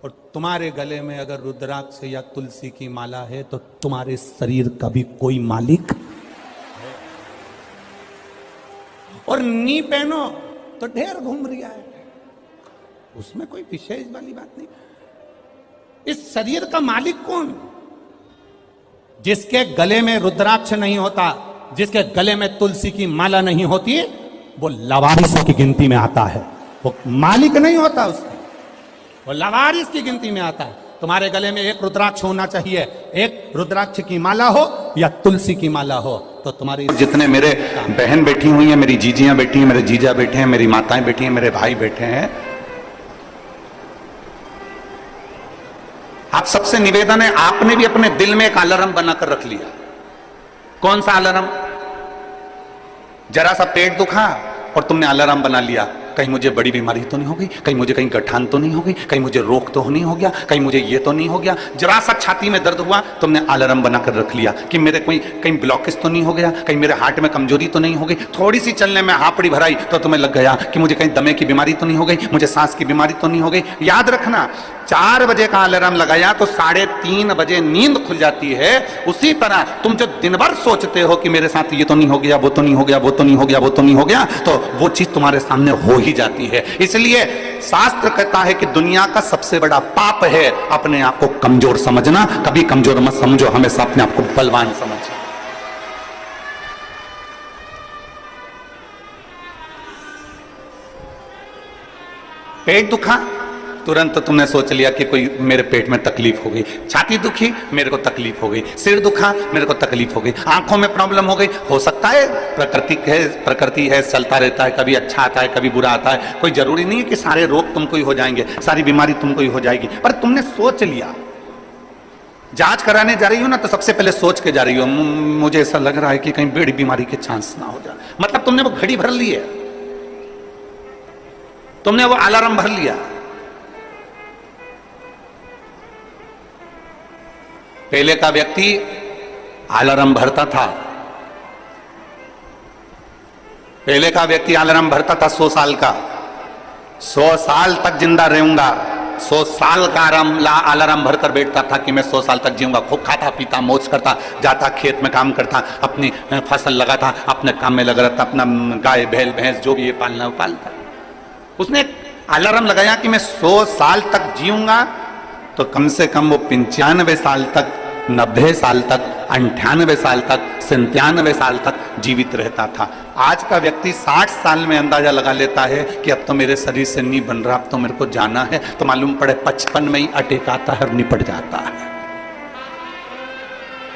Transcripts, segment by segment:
और तुम्हारे गले में अगर रुद्राक्ष या तुलसी की माला है तो तुम्हारे शरीर का भी कोई मालिक है। और नी पहनो तो ढेर घूम रहा है, उसमें कोई विशेष वाली बात नहीं। इस शरीर का मालिक कौन? जिसके गले में रुद्राक्ष नहीं होता, जिसके गले में तुलसी की माला नहीं होती, वो लवारिसों की गिनती में आता है। वो मालिक नहीं होता उसका, वो लवारिस की गिनती में आता है। तुम्हारे गले में एक रुद्राक्ष होना चाहिए, एक रुद्राक्ष की माला हो या तुलसी की माला हो, तो तुम्हारी जितने मेरे बहन बैठी हुई हैं, मेरी जीजियां बैठी हैं, मेरे जीजा बैठे हैं, मेरी माताएं बैठी हैं, मेरे भाई बैठे हैं, आप सबसे निवेदन है, आपने भी अपने दिल में एक अलार्म बनाकर रख लिया। कौन सा अलार्म? जरा सा पेट दुखा और तुमने अलार्म बना लिया, कहीं मुझे बड़ी बीमारी तो नहीं हो गई, कहीं मुझे कहीं गठान तो नहीं हो गई, कहीं मुझे रोग तो नहीं हो गया, कहीं मुझे ये तो नहीं हो गया। जरा सा छाती में दर्द हुआ, तुमने अलार्म बनाकर रख लिया कि मेरे कोई कहीं ब्लॉकेज तो नहीं हो गया, कहीं मेरे हार्ट में कमजोरी तो नहीं हो गई। थोड़ी सी चलने में हापड़ी भराई तो तुम्हें लग गया कि मुझे कहीं दमे की बीमारी तो नहीं हो गई, मुझे सांस की बीमारी तो नहीं हो गई। याद रखना, 4 बजे का अलार्म लगाया तो 3:30 बजे नींद खुल जाती है। उसी तरह तुम जो दिन भर सोचते हो कि मेरे साथ ये तो नहीं हो गया, वो तो नहीं हो गया, वो तो नहीं हो गया, वो तो नहीं हो गया, तो वो चीज तुम्हारे सामने हो ही जाती है। इसलिए शास्त्र कहता है कि दुनिया का सबसे बड़ा पाप है अपने आप को कमजोर समझना। कभी कमजोर मत समझो, हमेशा अपने आप को बलवान समझो। पेट दुखा, तुरंत तुमने सोच लिया कि कोई मेरे पेट में तकलीफ हो गई। छाती दुखी, मेरे को तकलीफ हो गई। सिर दुखा, मेरे को तकलीफ हो गई। आंखों में प्रॉब्लम हो गई, हो सकता है प्रकृति है, चलता रहता है, कभी अच्छा आता है, कभी बुरा आता है। कोई जरूरी नहीं है कि सारे रोग तुमको ही हो जाएंगे, सारी बीमारी तुमको ही हो जाएगी, पर तुमने सोच लिया। जांच कराने जा रही हो ना, तो सबसे पहले सोच के जा रही हो, मुझे ऐसा लग रहा है कि कहीं बड़ी बीमारी के चांस ना हो जाए। मतलब तुमने वो घड़ी भर ली है, तुमने वो अलार्म भर लिया। पहले का व्यक्ति अलार्म भरता था, पहले का व्यक्ति अलार्म भरता था 100 साल का, 100 साल तक जिंदा रहूंगा, 100 साल का अलार्म भरकर बैठता था कि मैं 100 साल तक जीऊंगा। खूब खाता पीता मौज करता, जाता खेत में काम करता, अपनी फसल लगाता, अपने काम में लगा रहता, अपना गाय बैल भैंस जो भी ये पालना वो पालता। उसने अलार्म लगाया कि मैं 100 साल तक जीऊंगा, तो कम से कम वो 95 साल तक, 90 साल तक, 98 साल तक, 97 साल तक जीवित रहता था। आज का व्यक्ति 60 साल में अंदाजा लगा लेता है कि अब तो मेरे शरीर से नहीं बन रहा, अब तो मेरे को जाना है, तो मालूम पड़े 55 में ही अटैक आता है और निपट जाता है।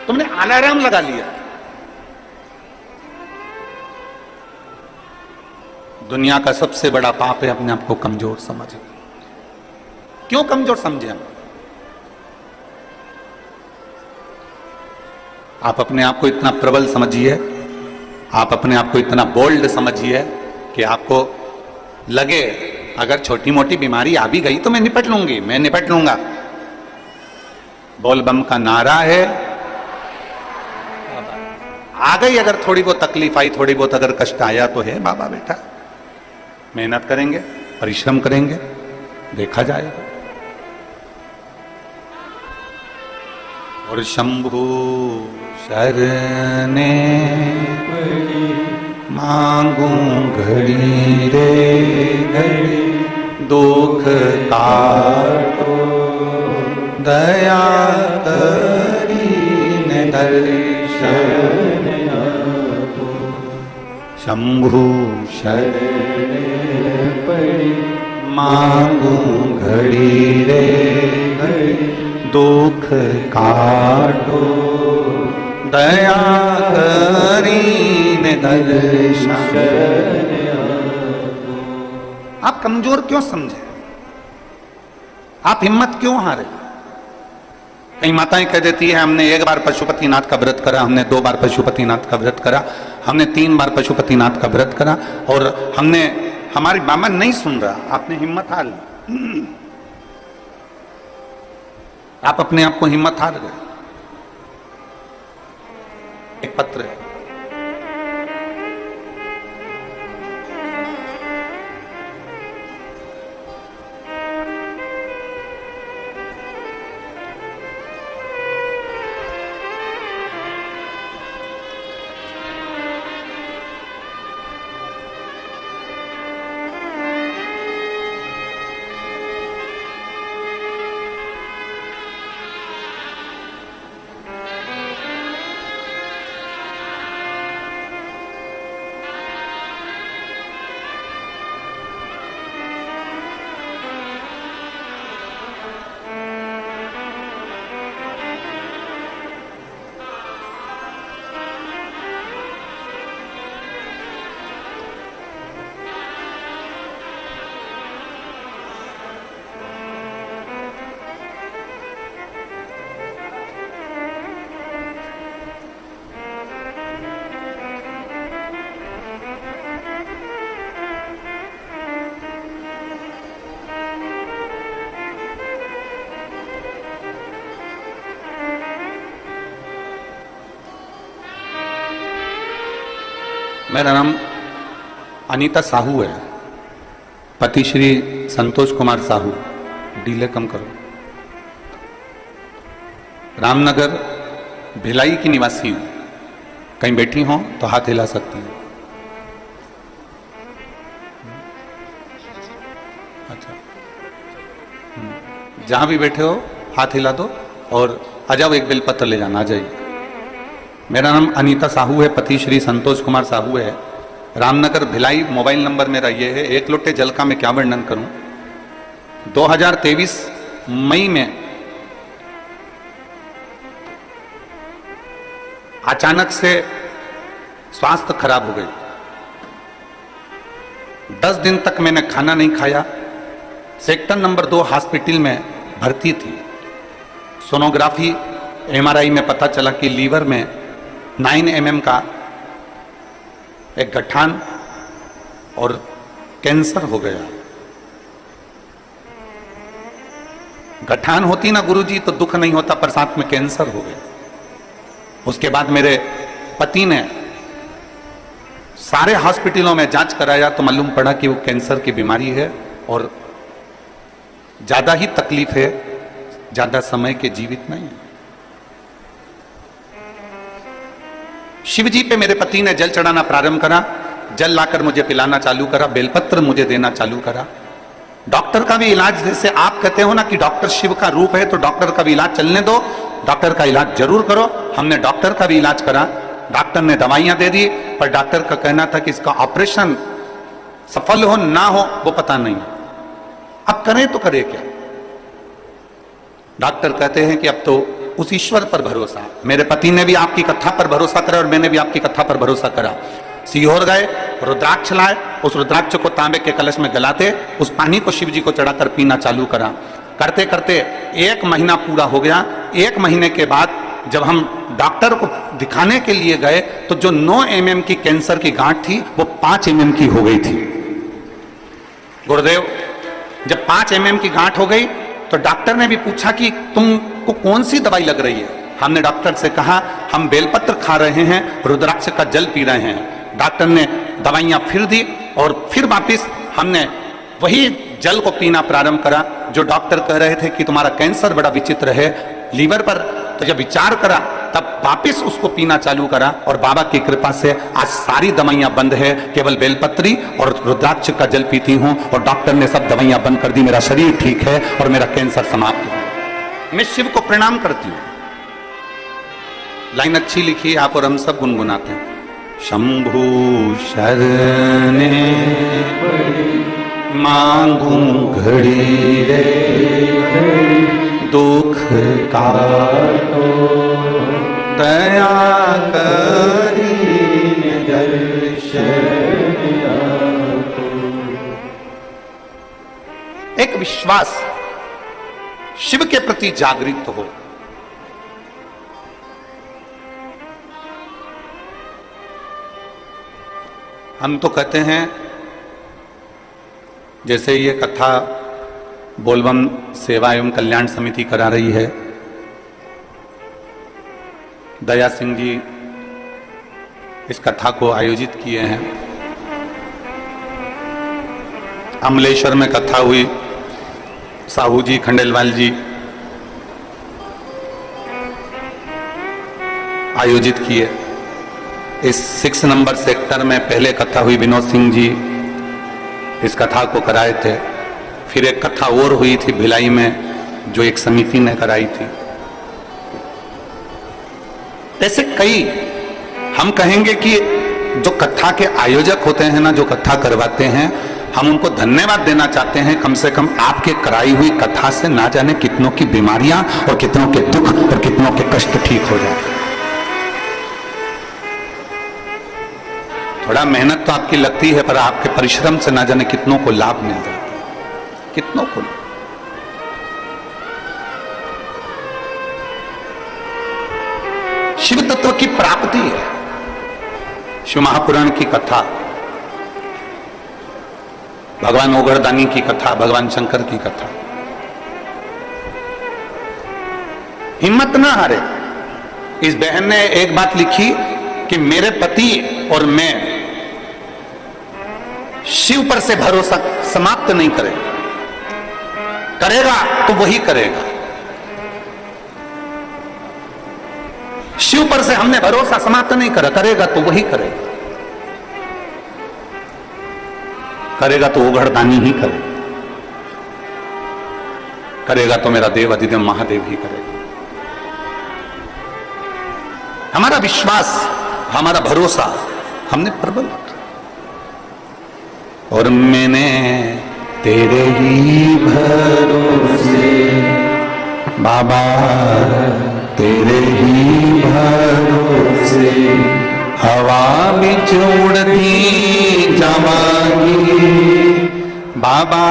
तुमने अलार्म लगा लिया। दुनिया का सबसे बड़ा पाप है अपने आप को कमजोर समझे। क्यों कमजोर समझे हम? आप अपने आप को इतना प्रबल समझिए, आप अपने आप को इतना बोल्ड समझिए कि आपको लगे अगर छोटी मोटी बीमारी आ भी गई तो मैं निपट लूंगी, मैं निपट लूंगा। बोल बम का नारा है, आ गई अगर थोड़ी बहुत तकलीफ आई, थोड़ी बहुत अगर कष्ट आया तो है बाबा बेटा, मेहनत करेंगे, परिश्रम करेंगे, देखा जाएगा। और शंभु शरणे मांगू घड़ी रे घड़ी, दुख काटो दया करीने दर्शन आपो। शंभु शरणे पड़ी मांगू घड़ी रे घड़ी, दुख काटो दया करीने दर्शन। आप कमजोर क्यों समझे? आप हिम्मत क्यों हारे? कई माताएं कह देती है हमने 1 बार पशुपतिनाथ का व्रत करा, हमने 2 बार पशुपतिनाथ का व्रत करा, हमने 3 बार पशुपतिनाथ का व्रत करा और हमने, हमारी बाबा नहीं सुन रहा। आपने हिम्मत हार ली, आप अपने आप को हिम्मत हार गए। एक पत्र है, मेरा नाम अनीता साहू है, पति श्री संतोष कुमार साहू, डीले कम करो, रामनगर भिलाई की निवासी हूं। कहीं बैठी हो तो हाथ हिला सकती हूँ। अच्छा, जहां भी बैठे हो हाथ हिला दो और आ जाओ, एक बेलपत्र ले जाना, आ जाइए। मेरा नाम अनीता साहू है, पति श्री संतोष कुमार साहू है, रामनगर भिलाई। मोबाइल नंबर मेरा ये है। एक लोटे जल का मैं क्या वर्णन करूं। 2023 मई में अचानक से स्वास्थ्य खराब हो गई। 10 दिन तक मैंने खाना नहीं खाया। सेक्टर नंबर 2 हॉस्पिटल में भर्ती थी। सोनोग्राफी MRI में पता चला कि लीवर में 9 mm का एक गठान और कैंसर हो गया। गठान होती ना गुरुजी तो दुख नहीं होता, पर साथ में कैंसर हो गया। उसके बाद मेरे पति ने सारे हॉस्पिटलों में जांच कराया तो मालूम पड़ा कि वो कैंसर की बीमारी है और ज्यादा ही तकलीफ है, ज्यादा समय के जीवित नहीं है। शिव जी पे मेरे पति ने जल चढ़ाना प्रारंभ करा, जल लाकर मुझे पिलाना चालू करा, बेलपत्र मुझे देना चालू करा। डॉक्टर का भी इलाज, जैसे आप कहते हो ना कि डॉक्टर शिव का रूप है, तो डॉक्टर का भी इलाज चलने दो, डॉक्टर का इलाज जरूर करो। हमने डॉक्टर का भी इलाज करा, डॉक्टर ने दवाइयां दे दी, पर डॉक्टर का कहना था कि इसका ऑपरेशन सफल हो ना हो वो पता नहीं। अब करें तो करें क्या। डॉक्टर कहते हैं कि अब तो उस ईश्वर पर भरोसा। मेरे पति ने भी आपकी कथा पर भरोसा करा और मैंने भी आपकी कथा पर भरोसा करा। सीहोर गए, रुद्राक्ष लाए, उस रुद्राक्ष को तांबे के कलश में गलाते, उस पानी को शिव जी को चढ़ाकर पीना चालू करा। करते करते 1 महीना पूरा हो गया। 1 महीने के बाद जब हम डॉक्टर को दिखाने के लिए गए तो जो 9 mm की कैंसर की गांठ थी वो 5 mm की हो गई थी। गुरुदेव, जब 5 mm की गांठ हो गई तो डॉक्टर ने भी पूछा कि तुमको कौन सी दवाई लग रही है। हमने डॉक्टर से कहा हम बेलपत्र खा रहे हैं, रुद्राक्ष का जल पी रहे हैं। डॉक्टर ने दवाइयां फिर दी और फिर वापिस हमने वही जल को पीना प्रारंभ करा। जो डॉक्टर कह रहे थे कि तुम्हारा कैंसर बड़ा विचित्र है लीवर पर, तो जब विचार करा तब वापिस उसको पीना चालू करा और बाबा की कृपा से आज सारी दवाइयां बंद है, केवल बेलपत्री और रुद्राक्ष का जल पीती हूं और डॉक्टर ने सब दवाइयां बंद कर दी। मेरा शरीर ठीक है और मेरा कैंसर समाप्त हो। मैं शिव को प्रणाम करती हूं। लाइन अच्छी लिखी आप और हम सब गुनगुनाते हैं। शंभु शरणे मांगू घड़ी रे, दुख काटो दया करीन दर्शन आपको। एक विश्वास शिव के प्रति जागृत हो। हम तो कहते हैं, जैसे ये कथा बोलबम सेवा एवं कल्याण समिति करा रही है, दया सिंह जी इस कथा को आयोजित किए हैं। अमलेश्वर में कथा हुई, साहू जी, खंडेलवाल जी आयोजित किए। इस 6 नंबर सेक्टर में पहले कथा हुई, विनोद सिंह जी इस कथा को कराए थे। फिर एक कथा और हुई थी भिलाई में जो एक समिति ने कराई थी। ऐसे कई हम कहेंगे कि जो कथा के आयोजक होते हैं ना, जो कथा करवाते हैं, हम उनको धन्यवाद देना चाहते हैं। कम से कम आपके कराई हुई कथा से ना जाने कितनों की बीमारियां और कितनों के दुख और कितनों के कष्ट ठीक हो जाते। थोड़ा मेहनत तो आपकी लगती है, पर आपके परिश्रम से ना जाने कितनों को लाभ मिल जाता है, कितनों को। शिव तत्व की प्राप्ति है। शिव महापुराण की कथा, भगवान ओगरदानी की कथा, भगवान शंकर की कथा। हिम्मत ना हारे। इस बहन ने एक बात लिखी कि मेरे पति और मैं शिव पर से भरोसा समाप्त नहीं करेगा, करेगा तो वही करेगा। शिव पर से हमने भरोसा समाप्त नहीं करा, करेगा तो वही करेगा, करेगा तो उघड़दानी ही करेगा, करेगा तो मेरा देव अधिदेव महादेव ही करेगा। हमारा विश्वास, हमारा भरोसा हमने प्रबल रखा। और मैंने तेरे ही भरोसे बाबा, तेरे ही भरोसे हवा बिच उड़ती जावांगी बाबा,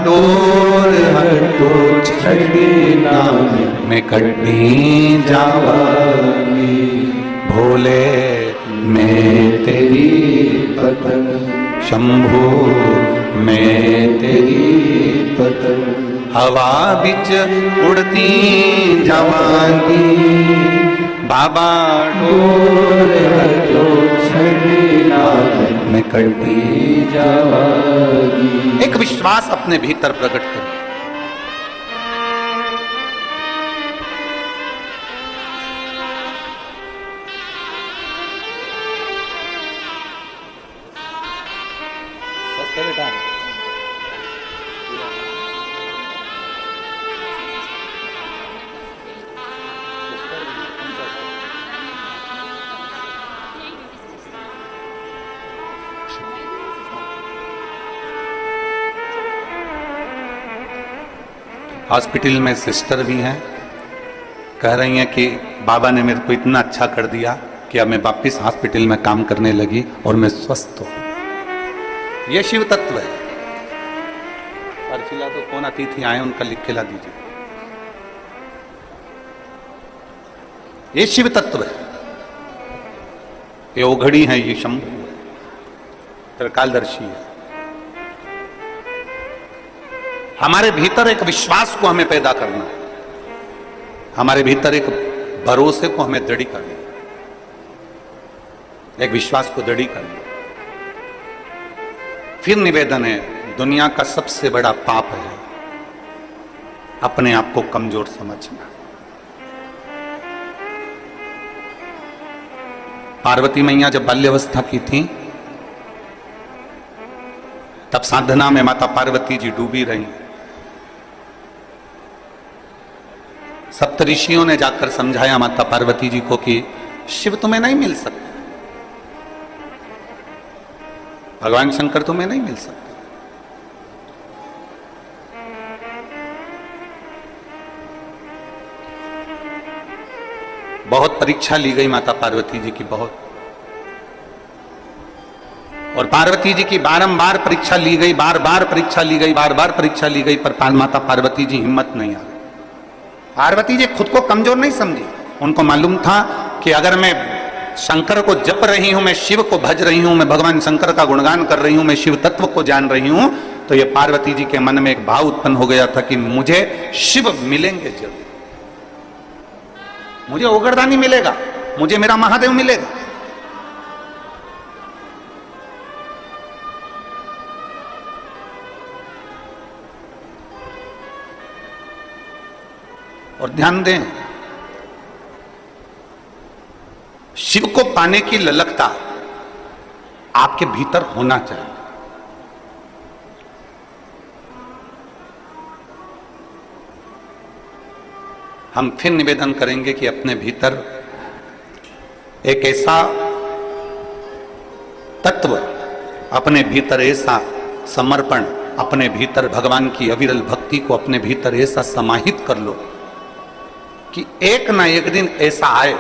डोर हटो छड़ी ना मैं कटनी जावांगी, भोले मैं तेरी पतंग, शंभू मैं तेरी पतंग, हवा बिच उड़ती जावांगी बाबा, डोर हटो छड़ी ना मैं कटनी जावांगी। एक विश्वास अपने भीतर प्रकट करो। हॉस्पिटल में सिस्टर भी हैं, कह रही हैं कि बाबा ने मेरे को इतना अच्छा कर दिया कि अब मैं वापस हॉस्पिटल में काम करने लगी और मैं स्वस्थ हूं। यह शिव तत्व है। अर्चिला तो कौन अतिथि आए उनका लिख के ला दीजिए। ये शिव तत्व है, ये ओघड़ी है, ये शंभु है, त्रिकालदर्शी है। हमारे भीतर एक विश्वास को हमें पैदा करना है, हमारे भीतर एक भरोसे को हमें दृढ़ करना है, एक विश्वास को दृढ़ करना। फिर निवेदन है, दुनिया का सबसे बड़ा पाप है अपने आप को कमजोर समझना। पार्वती मैया जब बाल्यावस्था की थी तब साधना में माता पार्वती जी डूबी रही। सप्तऋषियों ने जाकर समझाया माता पार्वती जी को कि शिव तुम्हें नहीं मिल सकते, भगवान शंकर तुम्हें नहीं मिल सकते। बहुत परीक्षा ली गई माता पार्वती जी की, बहुत, और पार्वती जी की बारंबार परीक्षा ली गई, बार बार परीक्षा ली गई, बार बार परीक्षा ली गई, पर माता पार्वती जी हिम्मत नहीं आ रही। पार्वती जी खुद को कमजोर नहीं समझी, उनको मालूम था कि अगर मैं शंकर को जप रही हूं, मैं शिव को भज रही हूं, मैं भगवान शंकर का गुणगान कर रही हूं, मैं शिव तत्व को जान रही हूं, तो ये पार्वती जी के मन में एक भाव उत्पन्न हो गया था कि मुझे शिव मिलेंगे जरूर, मुझे ओगरदानी मिलेगा, मुझे मेरा महादेव मिलेगा। और ध्यान दें, शिव को पाने की ललकता आपके भीतर होना चाहिए। हम फिर निवेदन करेंगे कि अपने भीतर एक ऐसा तत्व, अपने भीतर ऐसा समर्पण, अपने भीतर भगवान की अविरल भक्ति को अपने भीतर ऐसा समाहित कर लो कि एक ना एक दिन ऐसा आए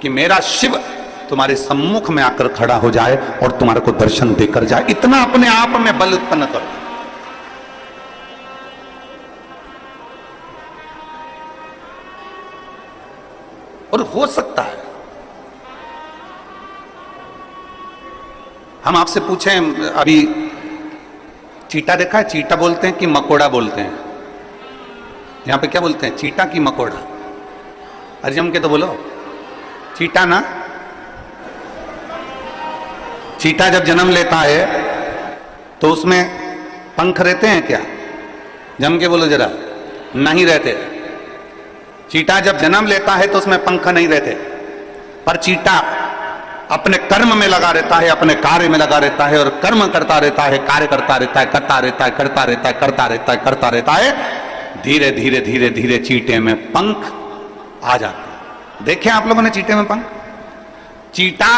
कि मेरा शिव तुम्हारे सम्मुख में आकर खड़ा हो जाए और तुम्हारे को दर्शन देकर जाए। इतना अपने आप में बल उत्पन्न करो। और हो सकता है, हम आपसे पूछें, अभी चीटा देखा है? चीटा बोलते हैं कि मकोड़ा बोलते हैं? यहां पे क्या बोलते हैं, चीटा की मकोड़ा? अरे जम के तो बोलो, चीटा ना। चीटा जब जन्म लेता है तो उसमें पंख रहते हैं क्या? जम के बोलो जरा। नहीं रहते। चींटा जब जन्म लेता है तो उसमें पंख नहीं रहते, पर चींटा अपने कर्म में लगा रहता है, अपने कार्य में लगा रहता है और कर्म करता रहता है, कार्य करता रहता है, करता रहता है, करता रहता है, करता रहता है, करता रहता है। धीरे धीरे धीरे धीरे चींटे में पंख आ जाते हैं। देखे आप लोगों ने चींटे में पंख? चींटा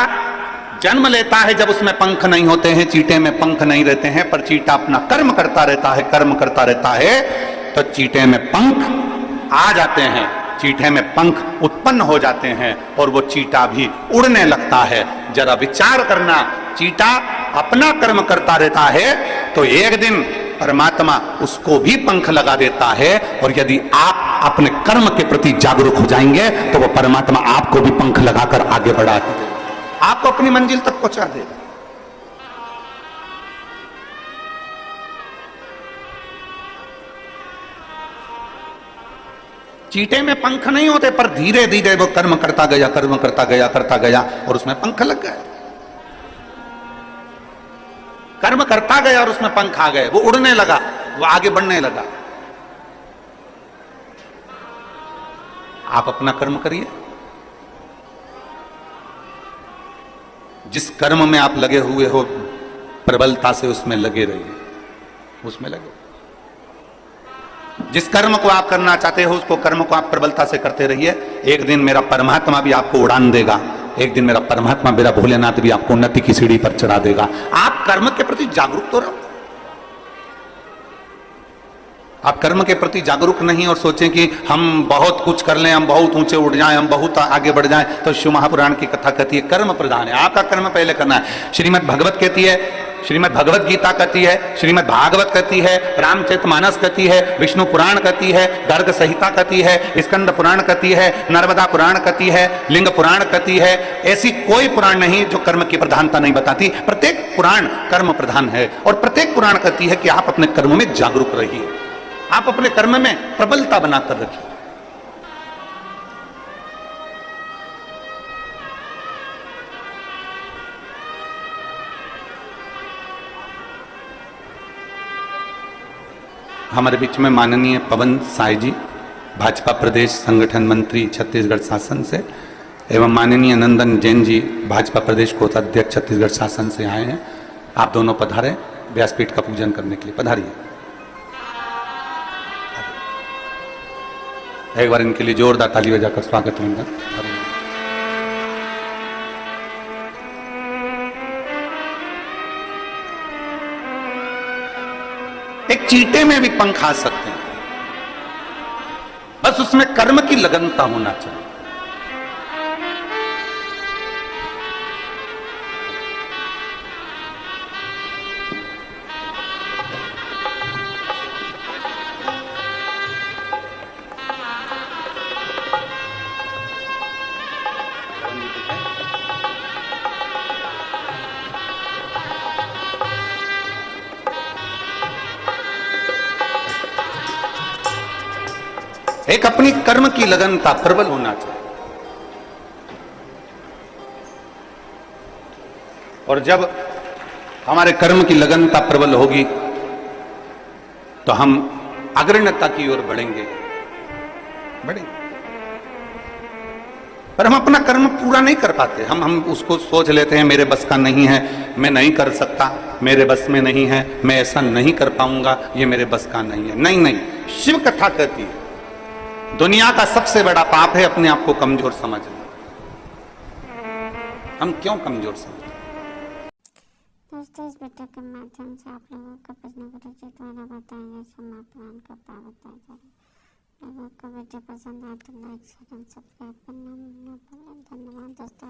जन्म लेता है जब उसमें पंख नहीं होते हैं, चींटे में पंख नहीं रहते हैं, पर चींटा अपना कर्म करता रहता है, कर्म करता रहता है, तो चींटे में पंख आ जाते हैं, चींटे में पंख उत्पन्न हो जाते हैं और वो चींटा भी उड़ने लगता है। जरा विचार करना, चींटा अपना कर्म करता रहता है तो एक दिन परमात्मा उसको भी पंख लगा देता है, और यदि आप अपने कर्म के प्रति जागरूक हो जाएंगे तो वो परमात्मा आपको भी पंख लगाकर आगे बढ़ा देगा, आपको अपनी मंजिल तक पहुंचा देगा। चींटे में पंख नहीं होते, पर धीरे धीरे वो कर्म करता गया, कर्म करता गया, करता गया और उसमें पंख लग गए। कर्म करता गया और उसमें पंख आ गए, वो उड़ने लगा, वो आगे बढ़ने लगा। आप अपना कर्म करिए, जिस कर्म में आप लगे हुए हो प्रबलता से उसमें लगे रहिए, उसमें लगे। जिस कर्म को आप करना चाहते हो उसको कर्म को आप प्रबलता से करते रहिए। एक दिन मेरा परमात्मा भी आपको उड़ान देगा, एक दिन मेरा परमात्मा, मेरा भोलेनाथ भी आपको उन्नति की सीढ़ी पर चढ़ा देगा। आप कर्म के प्रति जागरूक तो रहो। आप कर्म के प्रति जागरूक नहीं और सोचें कि हम बहुत कुछ कर लें, हम बहुत ऊंचे उठ जाएं, हम बहुत आगे बढ़ जाएं, तो शिव महापुराण की कथा कहती है कर्म प्रधान है, आपका कर्म पहले करना है। श्रीमद् भगवत कहती है, श्रीमद् भगवत गीता कहती है, श्रीमद् भागवत कहती है, रामचरितमानस कहती है, विष्णु पुराण कहती है, गर्ग संहिता कहती है, स्कंद पुराण कहती है, नर्मदा पुराण कहती है, लिंग पुराण कहती है। ऐसी कोई पुराण नहीं जो कर्म की प्रधानता नहीं बताती। प्रत्येक पुराण कर्म प्रधान है और प्रत्येक पुराण कहती है कि आप अपने कर्म में जागरूक रहिए, आप अपने कर्म में प्रबलता बनाकर रखिए। हमारे बीच में माननीय पवन साय जी, भाजपा प्रदेश संगठन मंत्री छत्तीसगढ़ शासन से, एवं माननीय नंदन जैन जी, भाजपा प्रदेश कोषाध्यक्ष छत्तीसगढ़ शासन से आए हैं। आप दोनों पधारें, व्यासपीठ का पूजन करने के लिए पधारिए। एक बार इनके लिए जोरदार ताली बजाकर स्वागत वंदन। एक चींटे में भी पंख आ सकते हैं, बस उसमें कर्म की लगनता होना चाहिए। एक अपनी कर्म की लगनता प्रबल होना चाहिए, और जब हमारे कर्म की लगनता प्रबल होगी तो हम अग्रण्यता की ओर बढ़ेंगे। पर हम अपना कर्म पूरा नहीं कर पाते। हम उसको सोच लेते हैं मेरे बस का नहीं है, मैं नहीं कर सकता, मेरे बस में नहीं है, मैं ऐसा नहीं कर पाऊंगा, ये मेरे बस का नहीं है। नहीं नहीं, शिव कथा कहती है दुनिया का सबसे बड़ा पाप है अपने आप को कमजोर समझना। हम क्यों कमजोर समझते? दोस्तों, इस वीडियो के माध्यम से आप लोगों को प्रश्न गुरु जी द्वारा बताएंगे समापन का उपाय बताया जाएगा। लोगों को वीडियो पसंद आए तो लाइक शेयर एंड सब्सक्राइब करना न भूलें। धन्यवाद दोस्तों।